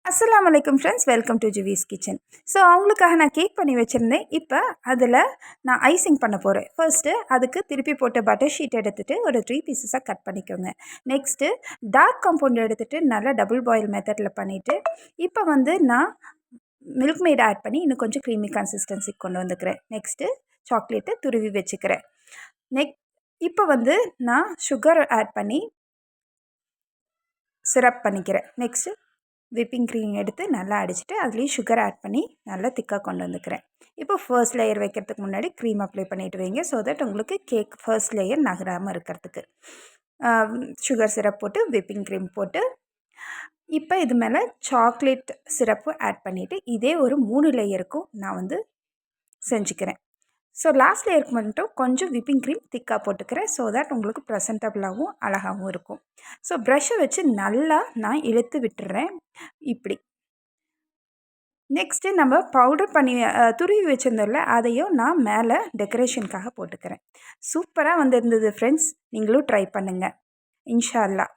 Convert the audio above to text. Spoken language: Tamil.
அஸ்ஸலாமு அலைக்கும் friends, welcome to Juvi's kitchen. So அவங்களுக்காக நான் கேக் பண்ணி வச்சுருந்தேன். இப்போ அதில் நான் ஐசிங் பண்ண போகிறேன். ஃபர்ஸ்ட்டு அதுக்கு திருப்பி போட்ட பட்டர் ஷீட் எடுத்துகிட்டு ஒரு 3 பீசஸாக கட் பண்ணிக்கோங்க. நெக்ஸ்ட்டு டார்க் காம்பவுண்ட் எடுத்துகிட்டு நல்லா டபுள் பாயில் மெத்தடில் பண்ணிவிட்டு இப்போ நான் மில்க் மேட் ஆட் பண்ணி இன்னும் கொஞ்சம் க்ரீமி கன்சிஸ்டன்சிக்கு கொண்டு வந்துக்கிறேன். நெக்ஸ்ட்டு சாக்லேட்டை துருவி வச்சுக்கிறேன். இப்போ நான் சுகர் ஆட் பண்ணி சிரப் பண்ணிக்கிறேன். நெக்ஸ்ட்டு விப்பிங் க்ரீம் எடுத்து நல்லா அடிச்சுட்டு அதுலேயும் சுகர் ஆட் பண்ணி நல்லா திக்காக கொண்டு வந்துக்கிறேன். இப்போ ஃபர்ஸ்ட் லேயர் வைக்கிறதுக்கு முன்னாடி க்ரீம் அப்ளை பண்ணிவிட்டு வைங்க. ஸோ தட் உங்களுக்கு கேக் ஃபர்ஸ்ட் லேயர் நகராமல் இருக்கிறதுக்கு. சுகர் சிரப் போட்டு விப்பிங் க்ரீம் போட்டு இப்போ இது மேலே சாக்லேட் சிரப்பு ஆட் பண்ணிவிட்டு இதே ஒரு 3 லேயருக்கும் நான் செஞ்சுக்கிறேன். ஸோ லாஸ்ட் லேயருக்கு மட்டும் கொஞ்சம் விப்பிங் க்ரீம் திக்காக போட்டுக்கிறேன். ஸோ தட் உங்களுக்கு ப்ரெசன்டபுளாகவும் அழகாகவும் இருக்கும். ஸோ ப்ரஷ்ஷை வச்சு நல்லா நான் இழுத்து விட்டுறேன் இப்படி. நெக்ஸ்ட்டு நம்ம பவுடர் பண்ணி துருவி வச்சுருந்தோம்ல, அதையும் நான் மேலே டெக்கரேஷனுக்காக போட்டுக்கிறேன். சூப்பராக இருந்தது ஃப்ரெண்ட்ஸ். நீங்களும் ட்ரை பண்ணுங்கள் இன்ஷா அல்லாஹ்.